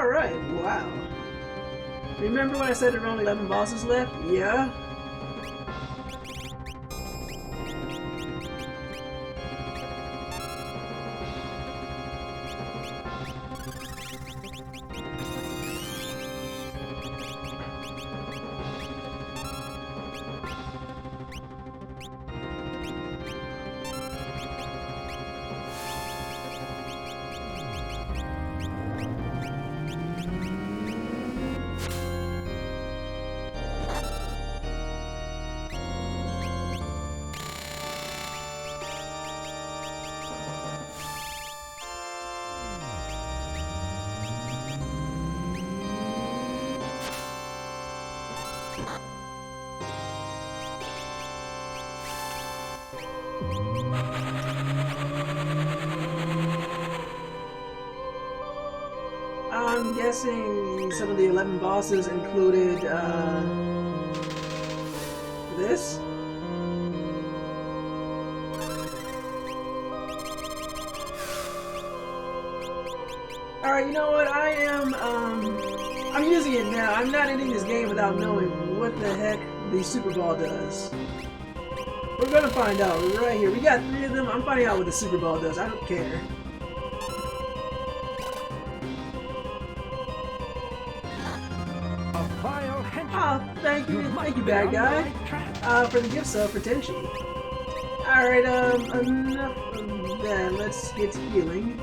Alright, wow. Remember when I said there were only 11 bosses left? Yeah. I'm guessing some of the 11 bosses included, this? Alright, you know what, I'm using it now. I'm not ending this game without knowing what the heck the Super Ball does. We're gonna find out right here. We got 3 of them. I'm finding out what the Super Ball does. I don't care. Oh, thank you, bad guy, for the gift sub for Tenchi. Alright, enough of that. Let's get to healing.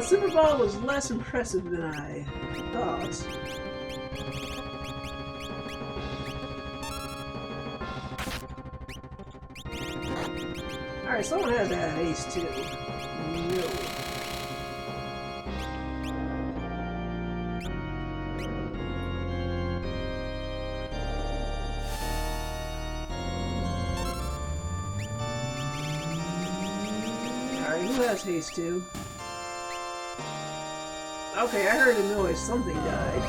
Super Ball was less impressive than I thought. Alright, someone has to have haste too. No. Alright, who has haste too? Okay, I heard a noise. Something died.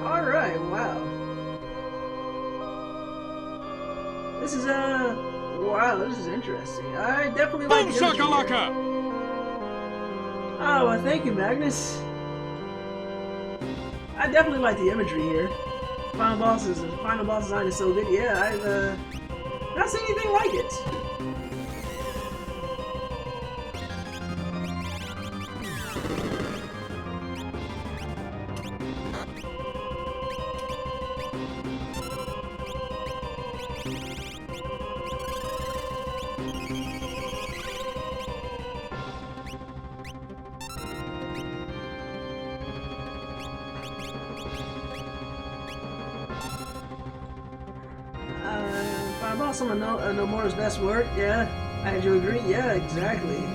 Alright, wow. This is, wow, this is interesting. I definitely like the imagery here. Oh, well, thank you, Magnus. I definitely like the imagery here. Final boss design is so good. Yeah, I've not seen anything like it. Boss, someone know more is best work. Yeah, I do agree. Yeah, exactly.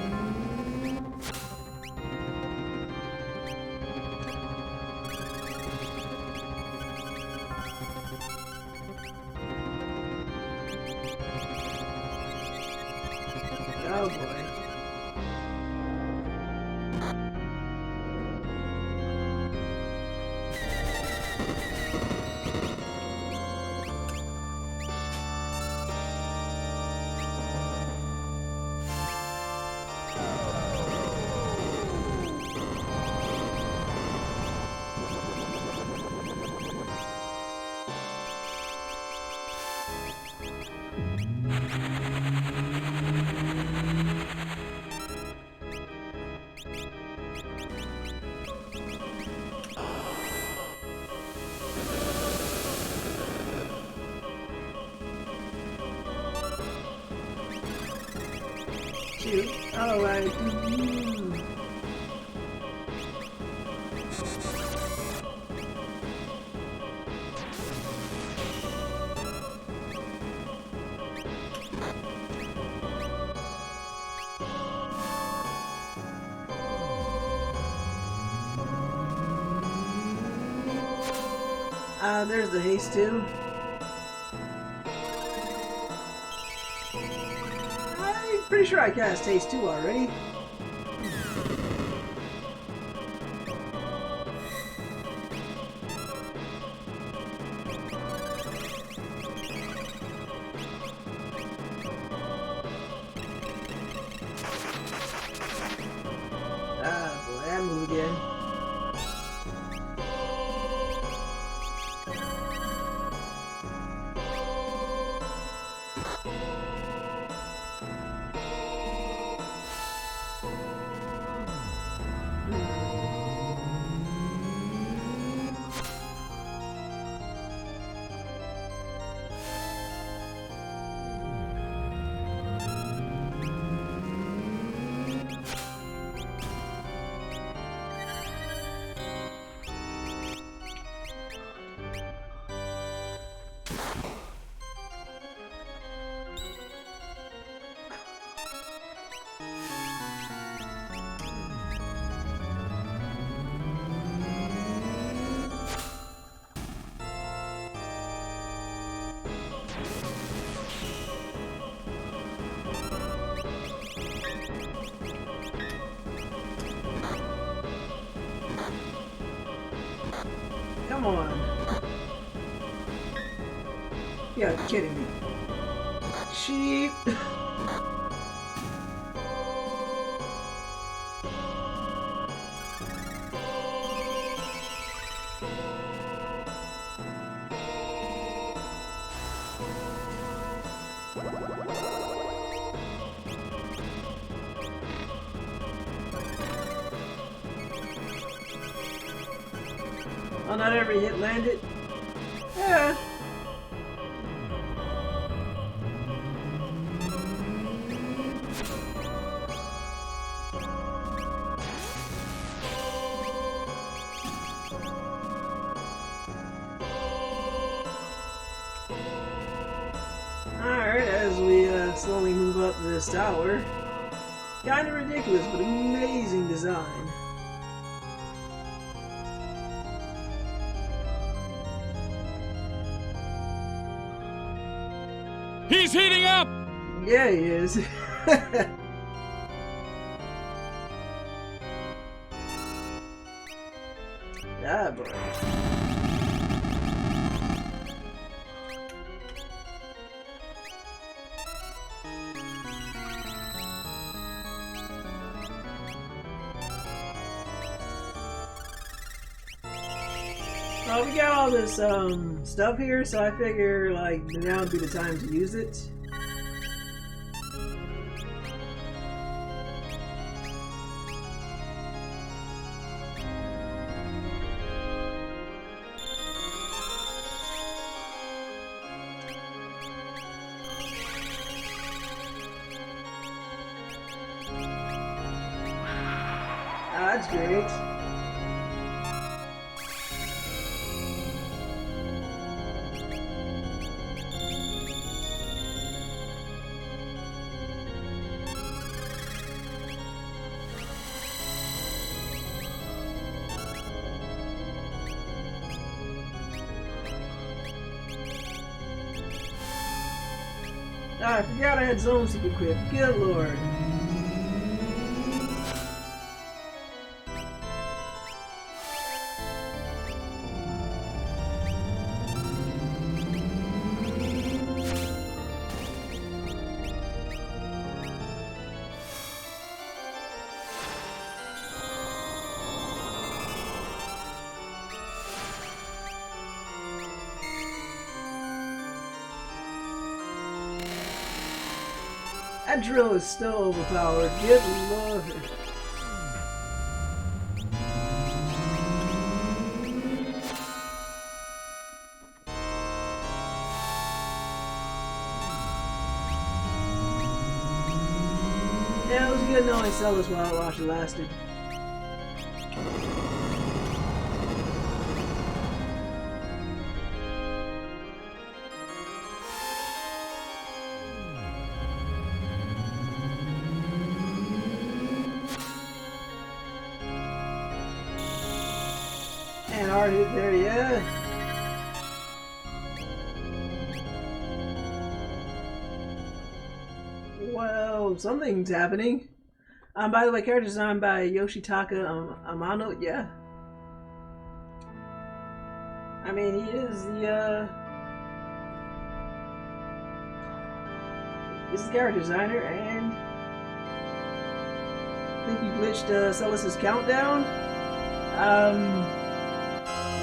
Oh boy. Shoot. Alright. There's the haste too. I'm pretty sure I cast haste 2 already. Boy, that move again. Come on. You're kidding me. Sheep. Oh, not every hit landed? Yeah. Alright, as we slowly move up this tower. Kinda ridiculous, but amazing design. He's heating up! Yeah, he is. Ah, boy. Well, we got all this stuff here, so I figure like now would be the time to use it. That's great. I forgot I had zones to equip. Good lord. That drill is still overpowered. Good lord. Yeah, it was good knowing I sell this while it lasted. And hard hit there, yeah. Oh, something's happening. By the way, character design by Yoshitaka Amano. Yeah. I mean, he is the he's the character designer, and I think he glitched Celis's countdown.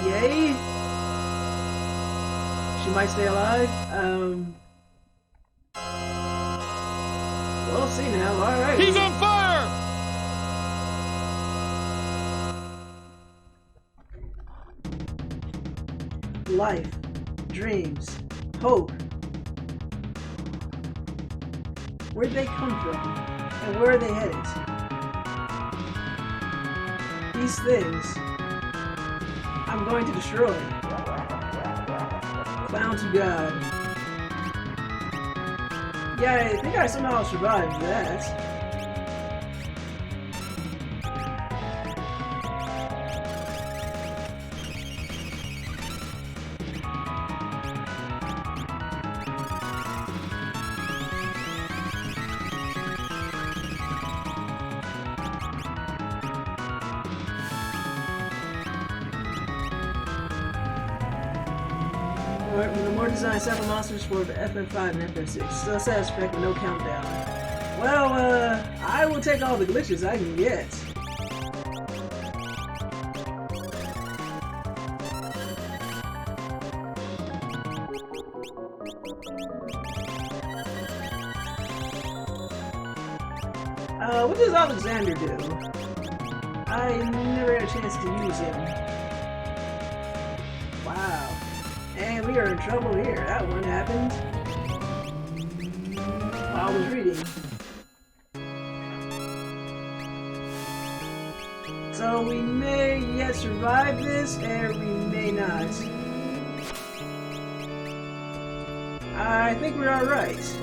Yay. She might stay alive. We'll see now. Alright. He's on fire! Life, dreams, hope. Where'd they come from? And where are they headed? These things I'm going to destroy. Bound to God. Yeah, I think I somehow survived that. The more designed several monsters for the FF5 and FF6. Still satisfied with no countdown. Well, I will take all the glitches I can get. What does Alexander do? I never had a chance to use him. Wow. And we are in trouble here. That one happened while I was reading. So we may yet survive this, or we may not. I think we're alright.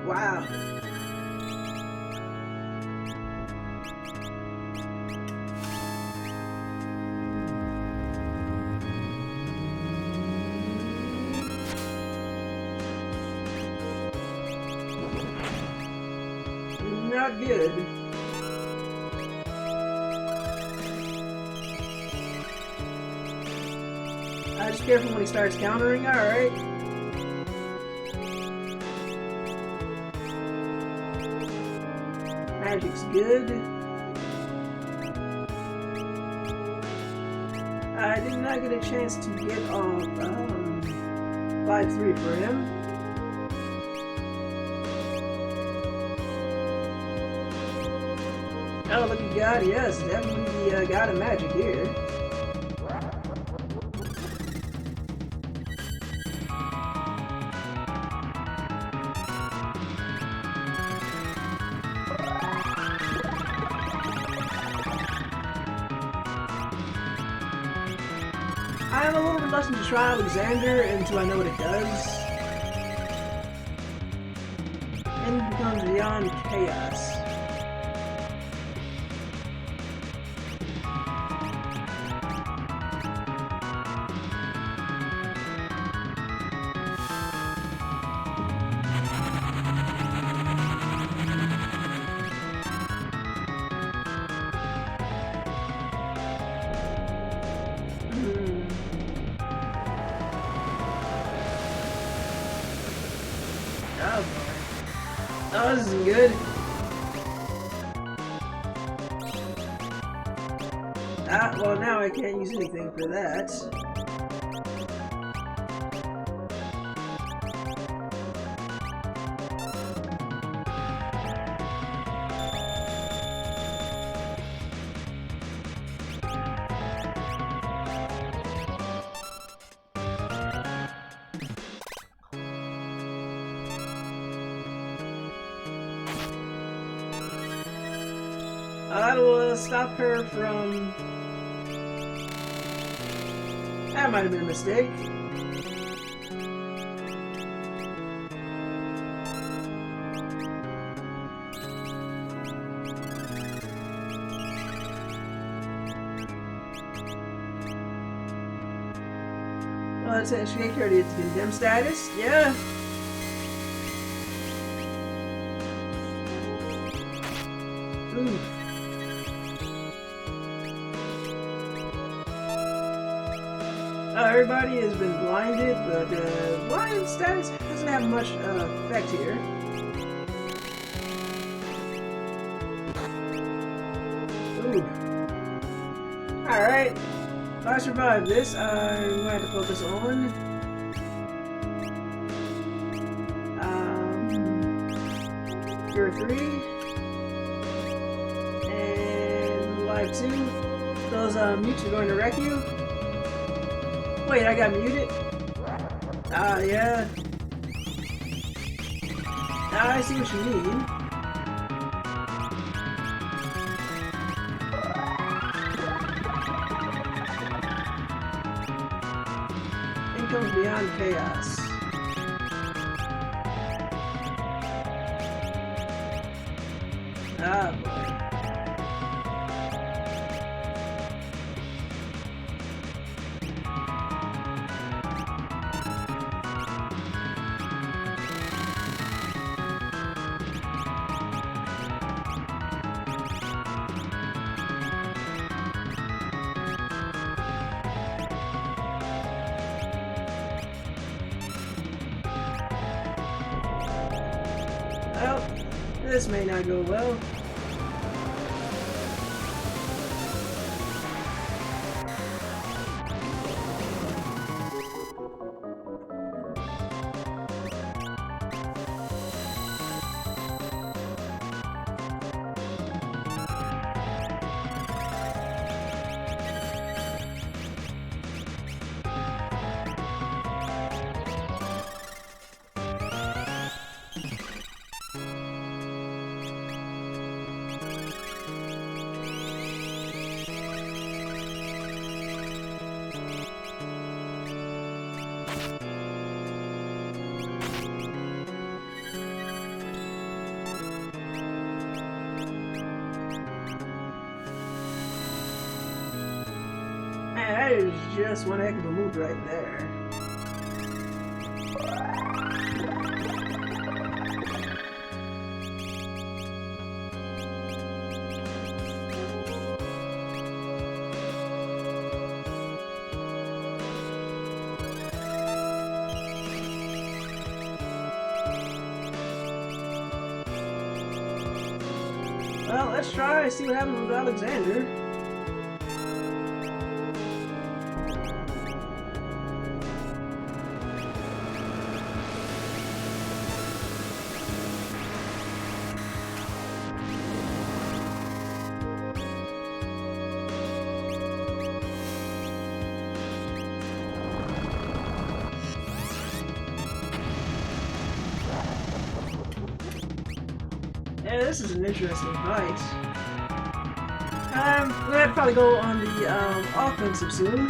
Wow. Not good. Just careful when he starts countering, alright. Magic's good. I did not get a chance to get off 5-3 for him. Oh, look at God, yes, definitely the God of magic here. I am a little reluctant to try Alexander until I know what it does. And it becomes beyond chaos. Oh boy. Oh, this isn't good. Well now I can't use anything for that. That'll stop her from... That might have been a mistake. Potentiate her to condemn status? Yeah. Ooh. Everybody has been blinded, but blind status doesn't have much effect here. Ooh. Alright. If I survive this, I'm going to have to focus on Cure 3 and Live 2. Those mutes are going to wreck you. Wait, I got muted? Ah, yeah. Now I see what you mean. In comes Beyond Chaos. Ah, boy. Well, this may not go well. Man, that is just one heck of a move right there. Well, let's try and see what happens with Alexander. Yeah, this is an interesting fight. We're gonna have to probably go on the offensive soon.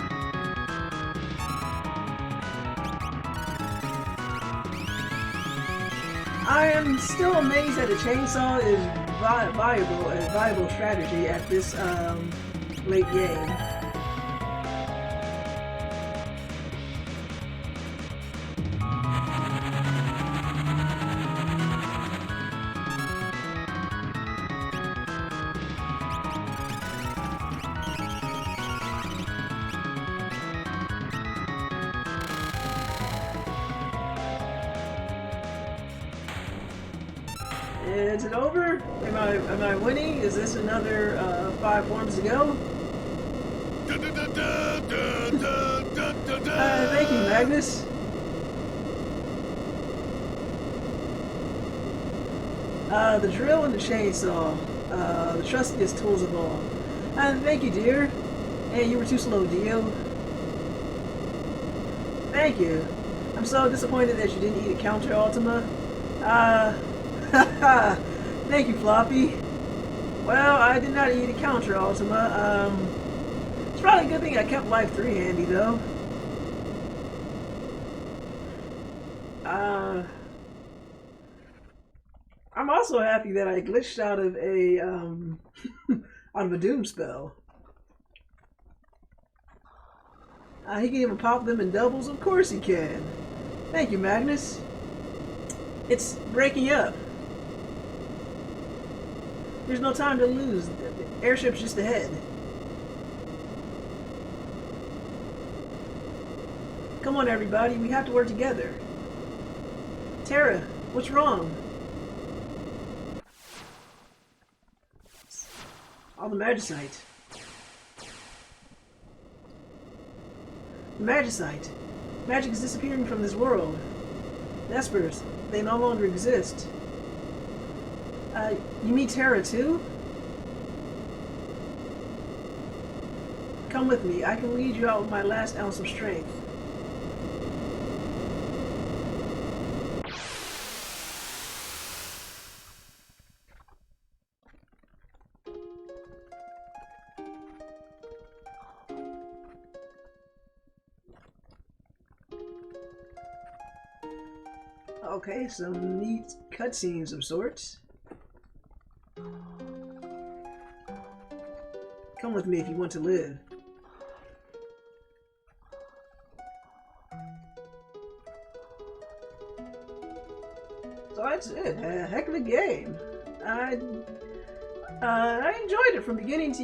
I am still amazed that the chainsaw is a viable strategy at this late game. Is it over? Am I winning? Is this another 5 forms to go? Thank you, Magnus. The drill and the chainsaw, the trustiest tools of all. Thank you, dear. Hey, you were too slow, Dio. Thank you. I'm so disappointed that you didn't eat a counter Ultima. Thank you, Floppy. Well, I did not eat a counter Ultima. It's probably a good thing I kept Life 3 handy, though. I'm also happy that I glitched out of a out of a Doom spell. He can even pop them in doubles? Of course he can. Thank you, Magnus. It's breaking up. There's no time to lose. The airship's just ahead. Come on, everybody. We have to work together. Terra, what's wrong? All the magicite. The magicite. Magic is disappearing from this world. Vespers, they no longer exist. You mean Terra too? Come with me. I can lead you out with my last ounce of strength. Okay, some neat cutscenes of sorts. Come with me if you want to live. So that's it. A heck of a game. I enjoyed it from beginning to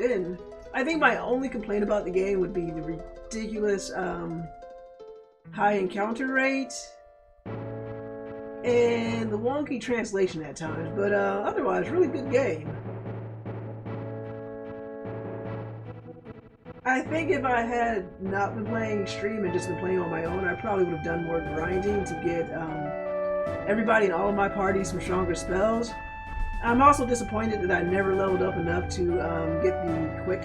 end. I think my only complaint about the game would be the ridiculous high encounter rate and the wonky translation at times, but otherwise, really good game. I think if I had not been playing Extreme and just been playing on my own, I probably would have done more grinding to get everybody in all of my parties some stronger spells. I'm also disappointed that I never leveled up enough to get the quick,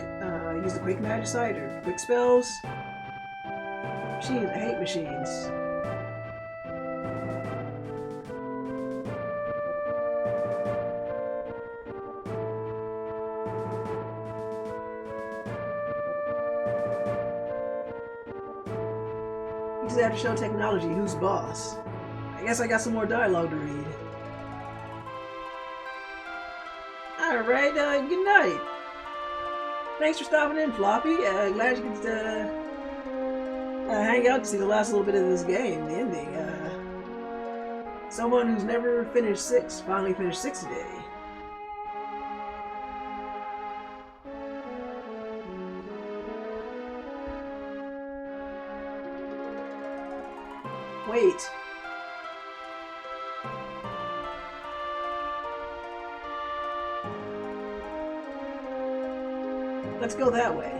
use the quick magicite or quick spells. Machines, I hate machines. You have to show technology who's boss. I guess I got some more dialogue to read. Alright, good night. Thanks for stopping in, Floppy. Glad you could hang out to see the last little bit of this game, the ending. Someone who's never finished 6 finally finished 6 today. Wait. Let's go that way.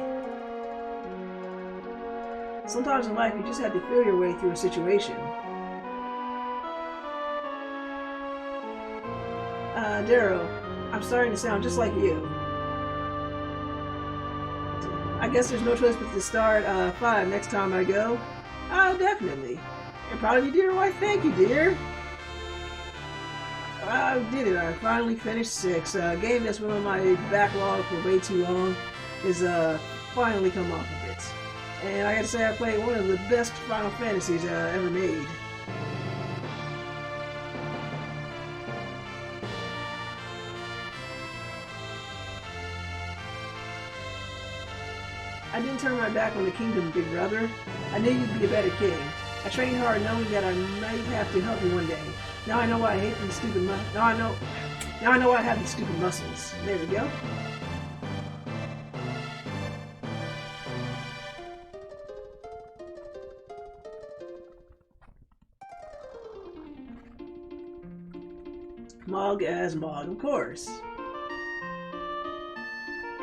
Sometimes in life you just have to feel your way through a situation. Darrow, I'm starting to sound just like you. I guess there's no choice but to start 5 next time I go. Definitely. I'm proud of you, dear. Why, thank you, dear. I did it. I finally finished 6. A game that's been on my backlog for way too long is finally come off of it. And I gotta say, I played one of the best Final Fantasies ever made. I didn't turn my back on the kingdom, big brother. I knew you'd be a better king. I trained hard knowing that I might have to help you one day. Now I know why I hate these stupid Now I know why I have these stupid muscles. There we go. Mog as Mog, of course.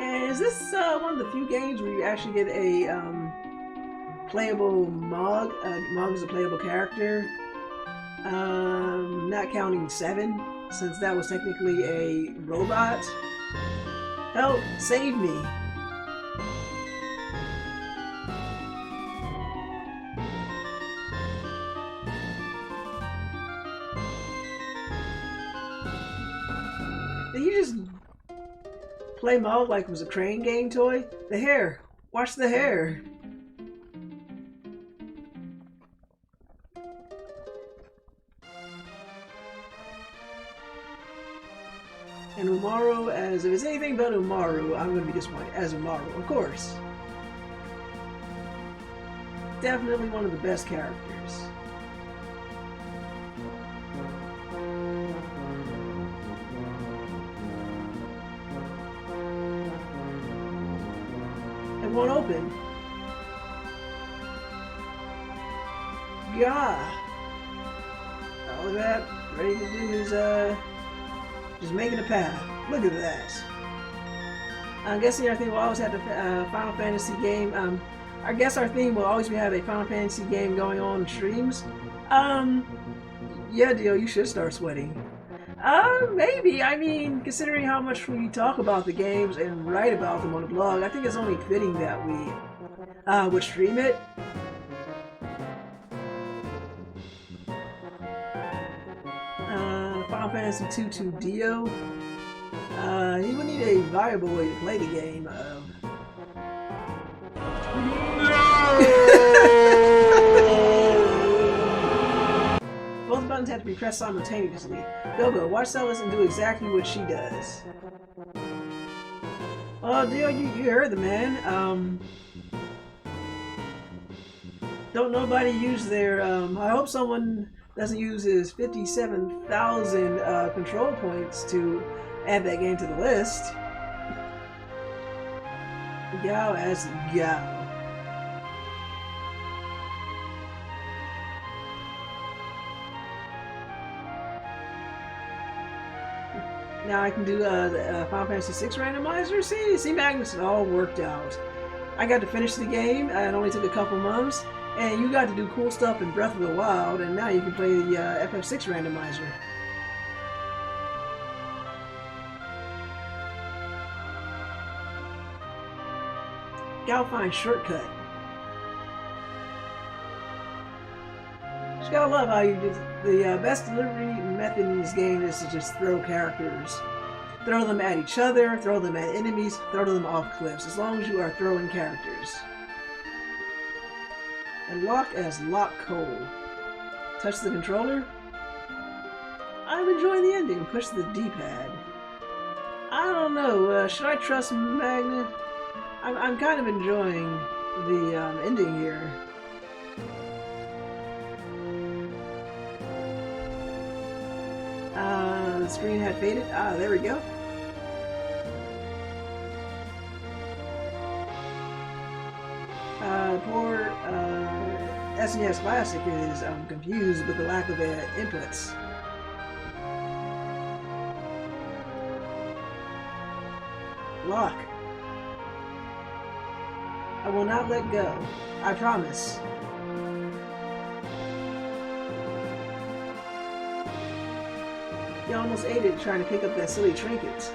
And is this one of the few games where you actually get a playable Mog? Mog is a playable character. Not counting 7, since that was technically a robot. Help! Save me! Did you just play Mog like it was a crane game toy? The hair! Watch the hair! And Umaru, as if it's anything but Umaru, I'm going to be disappointed. As Umaru, of course. definitely one of the best characters. It won't open. Yeah. All of that ready to do is just making a path. Look at that. I'm guessing our theme will always have the Final Fantasy game. I guess our theme will always have a Final Fantasy game going on streams. Yeah, Dio, you should start sweating. Maybe. I mean, considering how much we talk about the games and write about them on the blog, I think it's only fitting that we would stream it. Final Fantasy 2 to Dio. He would need a viable way to play the game. Both buttons have to be pressed simultaneously. Go, watch Celis and do exactly what she does. Oh, Dio, you heard the man. Don't nobody use their, I hope someone doesn't use his 57,000 control points to add that game to the list. Gao as Gao. Now I can do the Final Fantasy VI randomizer. See, Magnus, it all worked out. I got to finish the game. It only took a couple months. And you got to do cool stuff in Breath of the Wild, and now you can play the FF6 randomizer. Gotta find shortcut. Just gotta love how you do the best delivery method in this game is to just throw characters. Throw them at each other, throw them at enemies, throw them off cliffs, as long as you are throwing characters. And lock as Lock Cole. Touch the controller. I'm enjoying the ending. Push the D-pad. I don't know. Should I trust Magna? I'm kind of enjoying the ending here. The screen had faded. There we go. Poor SNES Classic is confused with the lack of inputs. Lock. I will not let go. I promise. You almost ate it trying to pick up that silly trinket.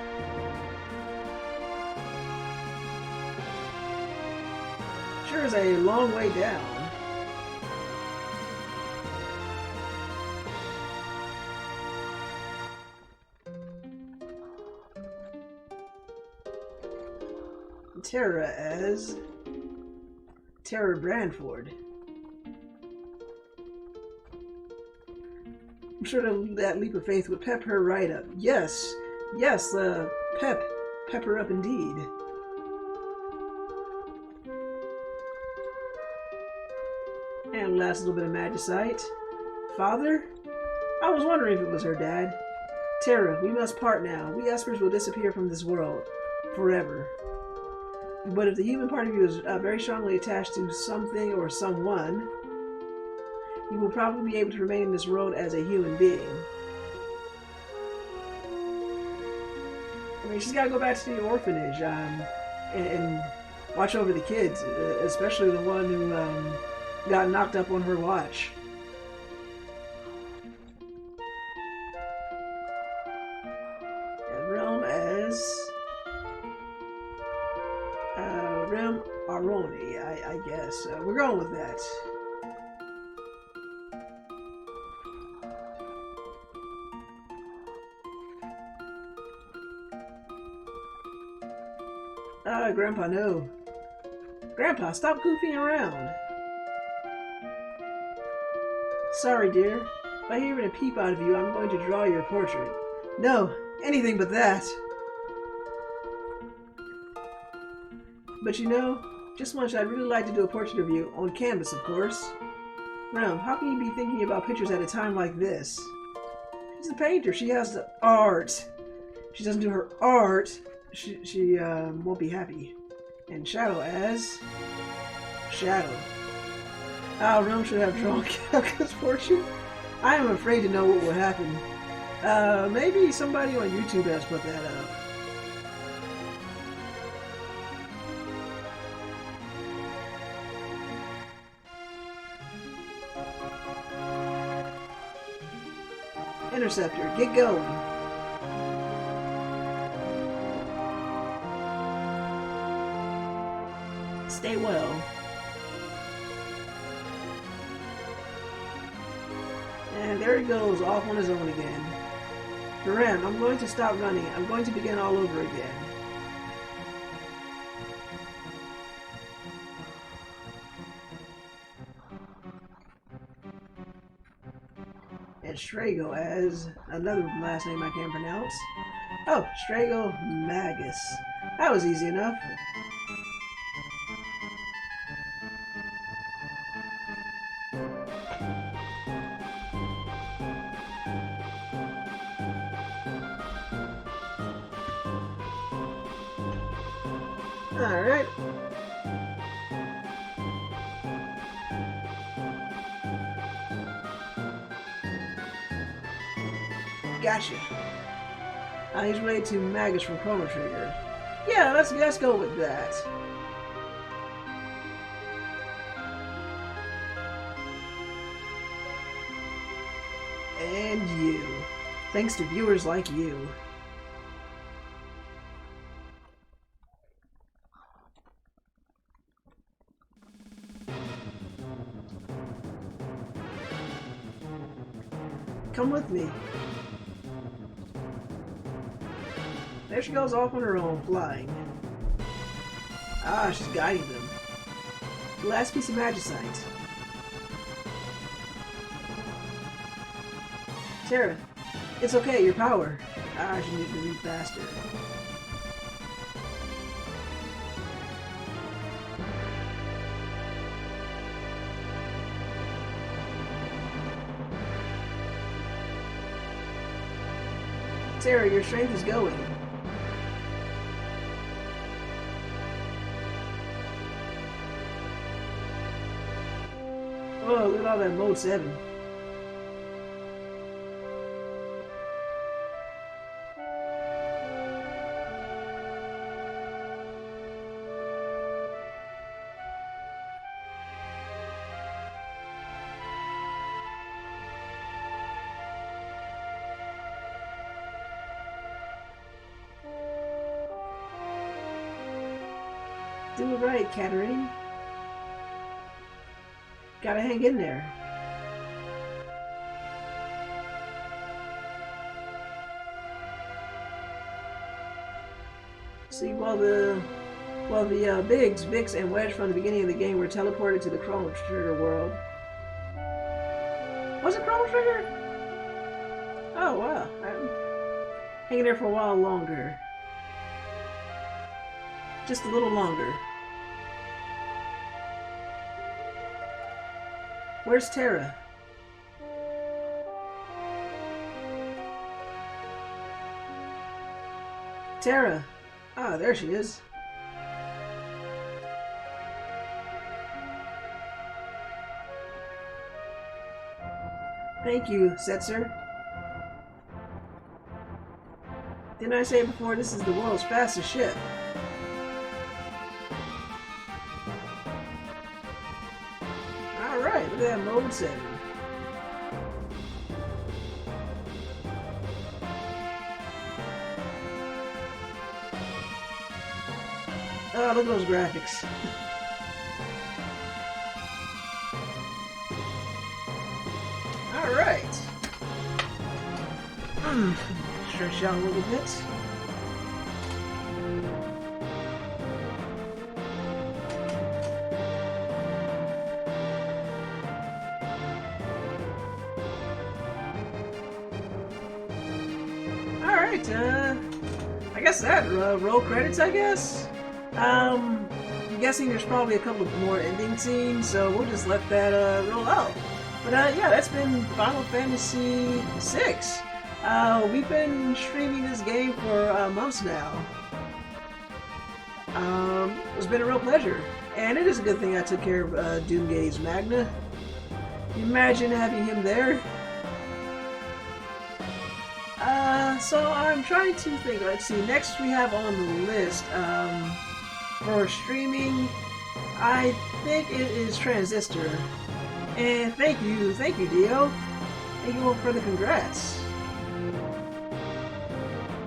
Sure is a long way down. Terra as Terra Branford. I'm sure that leap of faith would pep her right up. Yes, pep her up indeed. And last little bit of magicite. Father? I was wondering if it was her dad. Terra, we must part now. We Espers will disappear from this world. Forever. But if the human part of you is very strongly attached to something or someone, you will probably be able to remain in this world as a human being. I mean, she's got to go back to the orphanage and watch over the kids, especially the one who got knocked up on her watch. And Realm as Rem Aroni, I guess. We're going with that. Grandpa, no. Grandpa, stop goofing around. Sorry, dear. If I hear even a peep out of you, I'm going to draw your portrait. No, anything but that. But you know, Just much I'd really like to do a portrait of you, on canvas, of course. Rem, how can you be thinking about pictures at a time like this? She's a painter. She has the art. If she doesn't do her art, she won't be happy. And Shadow as... Shadow. Ah, Rem should have drawn Kefka's portrait. I am afraid to know what will happen. Maybe somebody on YouTube has put that up. Interceptor, get going. Stay well. And there he goes, off on his own again. Rem, I'm going to stop running. I'm going to begin all over again. And Strago as another last name I can't pronounce. Oh, Strago Magus. That was easy enough. Alright. Gotcha. He's related to Magus from Chrono Trigger. Yeah, let's go with that. And you. Thanks to viewers like you. Come with me. There she goes off on her own, flying. Ah, she's guiding them. The last piece of magicite. Sarah, it's okay, your power. Ah, she needs to read faster. Sarah, your strength is going. Oh, look at all that mode 7. Do it right, Katarine. Gotta hang in there. See, while the Biggs, Vix, and Wedge from the beginning of the game were teleported to the Chrono Trigger world. Was it Chrono Trigger? Oh wow. I'm hanging there for a while longer. Just a little longer. Where's Terra? Terra! Ah, there she is. Thank you, Setzer. Didn't I say before this is the world's fastest ship? Alright, look at that mode 7. Oh, look at those graphics. Alright. Stretch out a little bit. Alright, I guess that, roll credits, I guess? I'm guessing there's probably a couple of more ending scenes, so we'll just let that roll out. But yeah, that's been Final Fantasy VI. We've been streaming this game for months now. It's been a real pleasure. And it is a good thing I took care of Doomgaze Magna. Imagine having him there. So I'm trying to think. Let's see. Next we have on the list for streaming. I think it is Transistor. And thank you, Dio. Thank you all for the congrats.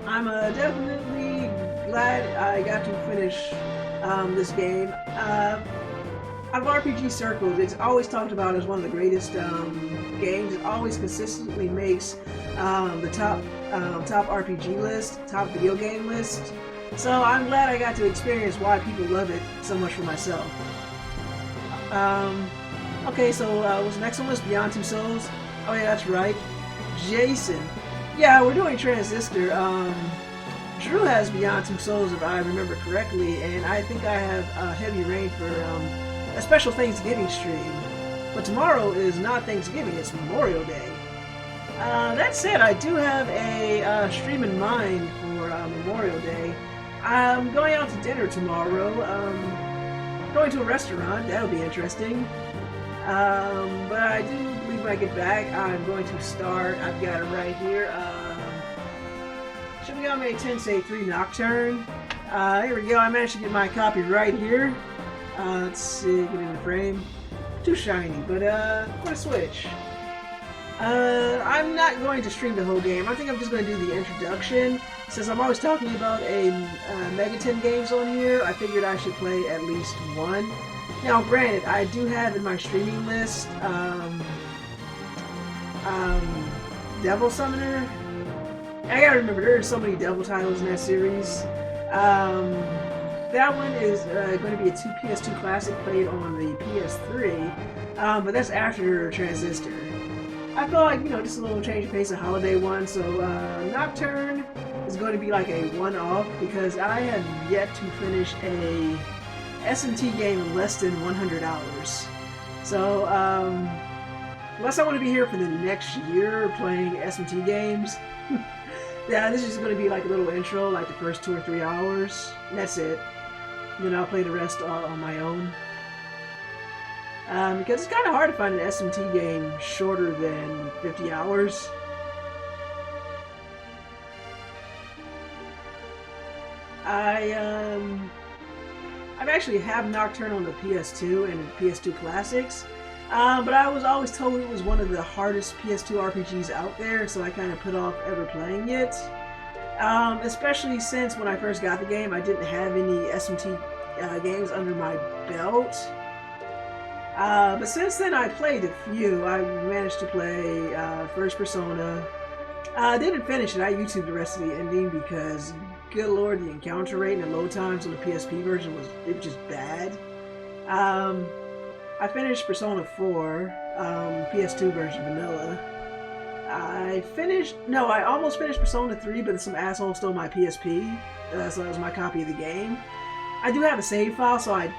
I'm definitely glad I got to finish this game. Out of RPG circles, it's always talked about as one of the greatest games. It always consistently makes the top RPG list, top video game list. So I'm glad I got to experience why people love it so much for myself. Okay, so what's the next one? Was Beyond Two Souls? Oh yeah, that's right. Jason. Yeah, we're doing Transistor. Drew has Beyond Two Souls if I remember correctly, and I think I have Heavy Rain for a special Thanksgiving stream. But tomorrow is not Thanksgiving, it's Memorial Day. That said, I do have a stream in mind for Memorial Day. I'm going out to dinner tomorrow. Going to a restaurant, that'll be interesting. But I do believe when I get back, I'm going to start. I've got it right here. Shimigami Tensei 3 Nocturne. Here we go. I managed to get my copy right here. Let's see, get in the frame. Too shiny, but for the Switch. I'm not going to stream the whole game. I think I'm just going to do the introduction. Since I'm always talking about Megaten games on here, I figured I should play at least one. Now, granted, I do have in my streaming list Devil Summoner. I gotta remember, there are so many Devil titles in that series. That one is going to be a PS2 classic played on the PS3, but that's after Transistor. I feel like, just a little change of pace, a holiday one, so Nocturne is going to be like a one-off because I have yet to finish a SMT game in less than 100 hours. So, unless I want to be here for the next year playing SMT games, yeah, this is just going to be like a little intro, like the first 2 or 3 hours, and that's it. Then I'll play the rest on my own. Because it's kind of hard to find an SMT game shorter than 50 hours. I actually have Nocturne on the PS2 and PS2 Classics, but I was always told it was one of the hardest PS2 RPGs out there, so I kind of put off ever playing it. Especially since when I first got the game, I didn't have any SMT games under my belt. But since then, I played a few. I managed to play First Persona. I didn't finish it. I YouTubed the rest of the ending because, good lord, the encounter rate and the load times on the PSP version was just bad. I finished Persona 4, PS2 version vanilla. I almost finished Persona 3, but some asshole stole my PSP, so that was my copy of the game. I do have a save file, so I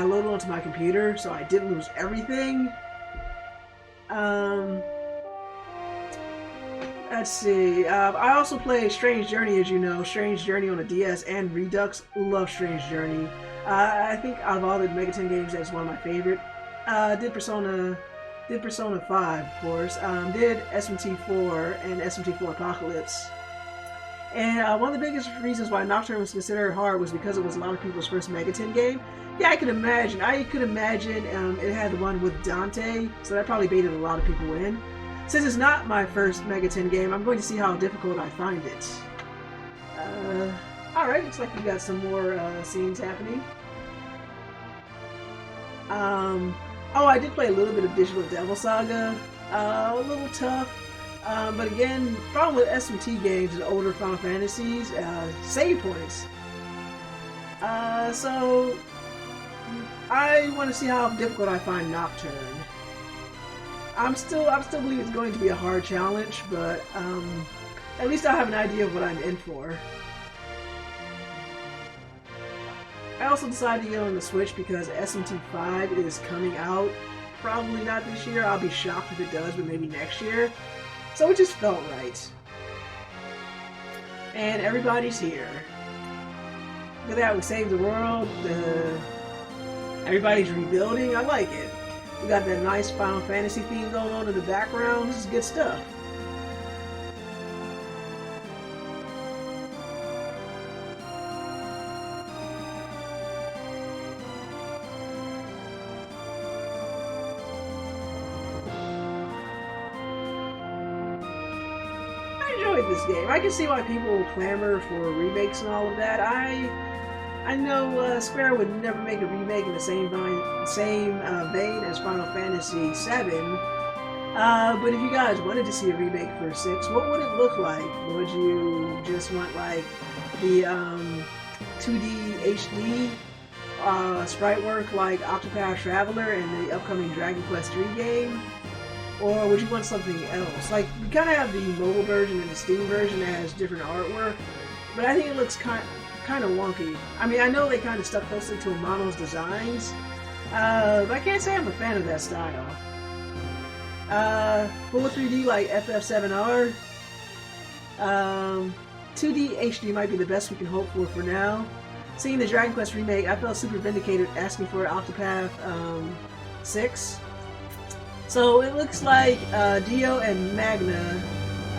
loaded it onto my computer, so I didn't lose everything. Let's see. I also play Strange Journey, as you know. Strange Journey on the DS and Redux. Love Strange Journey. I think out of all the Megaten games, that's one of my favorite. Did Persona 5, of course. Did SMT4 and SMT4 Apocalypse. And one of the biggest reasons why Nocturne was considered hard was because it was a lot of people's first Megaten game. Yeah, I could imagine. It had the one with Dante, so that probably baited a lot of people in. Since it's not my first Megaten game, I'm going to see how difficult I find it. Alright, looks like we got some more scenes happening. Oh, I did play a little bit of Digital Devil Saga. A little tough. But again, problem with SMT games and older Final Fantasies, save points. So I want to see how difficult I find Nocturne. I'm still believe it's going to be a hard challenge, but at least I'll have an idea of what I'm in for. I also decided to get on the Switch because SMT5 is coming out. Probably not this year. I'll be shocked if it does, but maybe next year. So it just felt right. And everybody's here. Look at that, we saved the world. Everybody's rebuilding. I like it. We got that nice Final Fantasy theme going on in the background. This is good stuff. This game. I can see why people clamor for remakes and all of that. I know Square would never make a remake in the same vein as Final Fantasy VII. But if you guys wanted to see a remake for 6, what would it look like? Would you just want like the 2D HD sprite work like Octopath Traveler and the upcoming Dragon Quest III game? Or would you want something else? Like, we kind of have the mobile version and the Steam version that has different artwork, but I think it looks kind of wonky. I mean, I know they kind of stuck closely to Amano's designs, but I can't say I'm a fan of that style. Full 3D like FF7R, 2D HD might be the best we can hope for now. Seeing the Dragon Quest remake, I felt super vindicated asking for Octopath 6. So it looks like Dio and Magna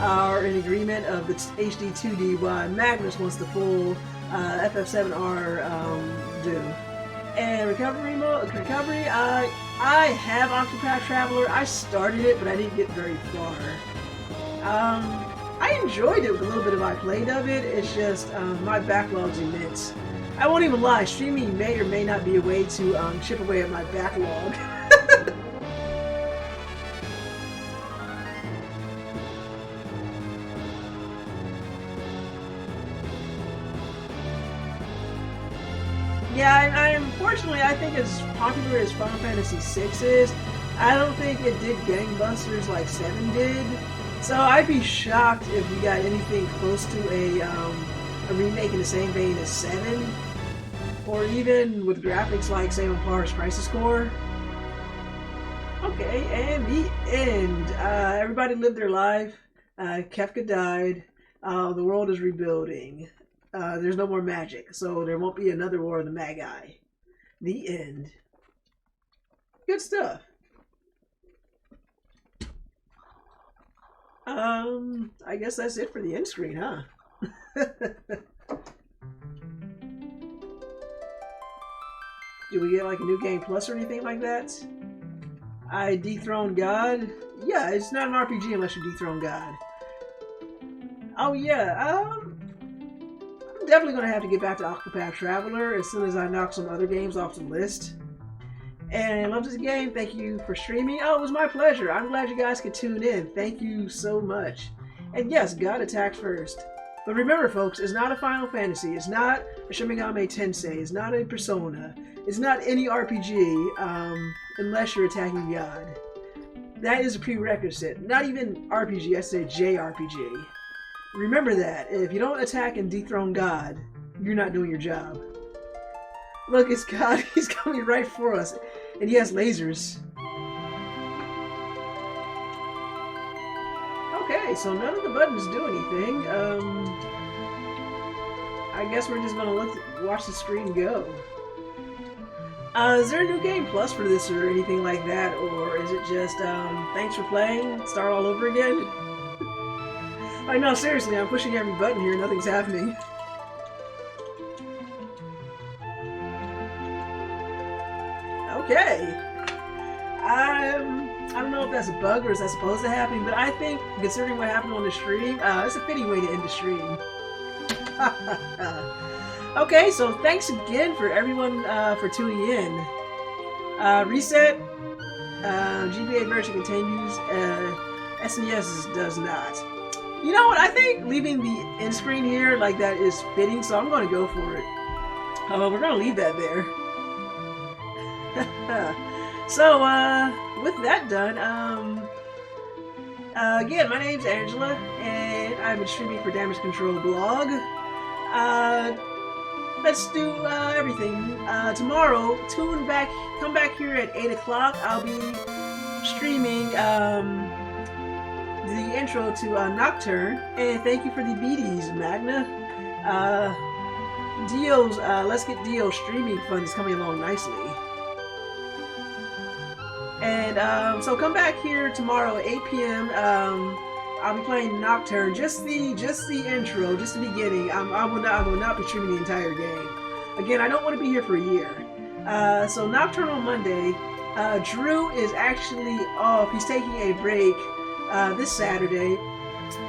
are in agreement of the HD 2D, while Magnus wants the full FF7R do. And recovery, I have Octopath Traveler. I started it, but I didn't get very far. I enjoyed it with a little bit of I played of it. It's just my backlog's immense. I won't even lie. Streaming may or may not be a way to chip away at my backlog. Yeah, unfortunately, I think as popular as Final Fantasy VI is, I don't think it did gangbusters like 7 did. So I'd be shocked if we got anything close to a remake in the same vein as 7, or even with graphics like, say, on par as Crisis Core. Okay, and the end. Everybody lived their life. Kefka died. The world is rebuilding. There's no more magic, so there won't be another War of the Magi. The end. Good stuff. I guess that's it for the end screen, huh? Do we get like a new game plus or anything like that? I dethroned God? Yeah, it's not an RPG unless you dethrone God. Oh yeah, I'm definitely going to have to get back to Octopath Traveler as soon as I knock some other games off the list. And I love this game. Thank you for streaming. Oh, it was my pleasure. I'm glad you guys could tune in. Thank you so much. And yes, God attacked first. But remember, folks, it's not a Final Fantasy. It's not a Shin Megami Tensei. It's not a Persona. It's not any RPG unless you're attacking God. That is a prerequisite. Not even RPG. I say JRPG. Remember that. If you don't attack and dethrone God, you're not doing your job. Look, it's God. He's coming right for us. And he has lasers. Okay, so none of the buttons do anything. I guess we're just gonna watch the screen go. Is there a new game plus for this or anything like that? Or is it just, thanks for playing, start all over again? I know, seriously, I'm pushing every button here, nothing's happening. Okay. I don't know if that's a bug or is that supposed to happen, but I think, considering what happened on the stream, it's a fitting way to end the stream. Okay, so thanks again for everyone for tuning in. Reset. GBA version continues. SNES does not. You know what? I think leaving the end screen here like that is fitting, so I'm going to go for it. We're going to leave that there. So, with that done, again, my name's Angela, and I've been streaming for Damage Control Blog. let's do everything. Tomorrow, come back here at 8 o'clock. I'll be streaming the intro to Nocturne, and thank you for the beaties, Magna. Dio's Let's Get Dio streaming fun is coming along nicely. And so come back here tomorrow at 8 p.m. I'll be playing Nocturne, just the intro, just the beginning. I will not be streaming the entire game. Again, I don't want to be here for a year. So Nocturne on Monday. Drew is actually off. He's taking a break this Saturday.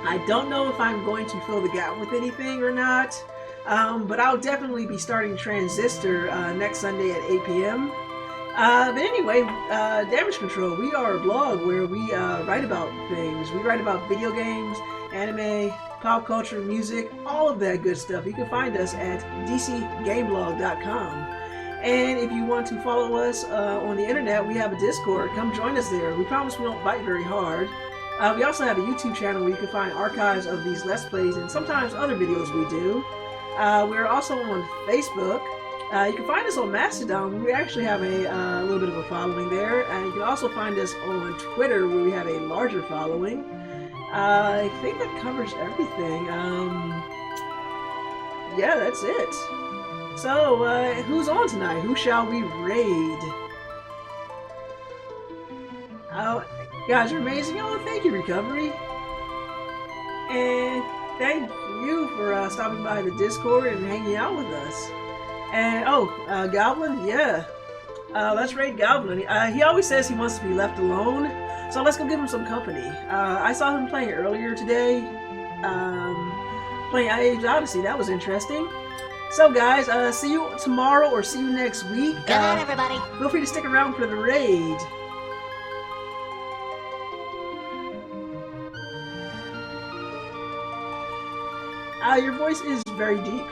I don't know if I'm going to fill the gap with anything or not, but I'll definitely be starting Transistor next Sunday at 8 p.m. But anyway, Damage Control, we are a blog where we write about things. We write about video games, anime, pop culture, music, all of that good stuff. You can find us at dcgameblog.com. And if you want to follow us on the internet, we have a Discord. Come join us there. We promise we don't bite very hard. We also have a YouTube channel where you can find archives of these Let's Plays and sometimes other videos we do. We're also on Facebook. You can find us on Mastodon. We actually have a little bit of a following there. And you can also find us on Twitter, where we have a larger following. I think that covers everything. Yeah, that's it. So, who's on tonight? Who shall we raid? Oh, guys, you're amazing. Oh, thank you, Recovery. And thank you for stopping by the Discord and hanging out with us. And, Goblin, yeah. Let's raid Goblin. He always says he wants to be left alone, so let's go give him some company. I saw him playing earlier today, playing Age Odyssey. That was interesting. So, guys, see you tomorrow or see you next week. Good night, everybody. Feel free to stick around for the raid. Your voice is very deep.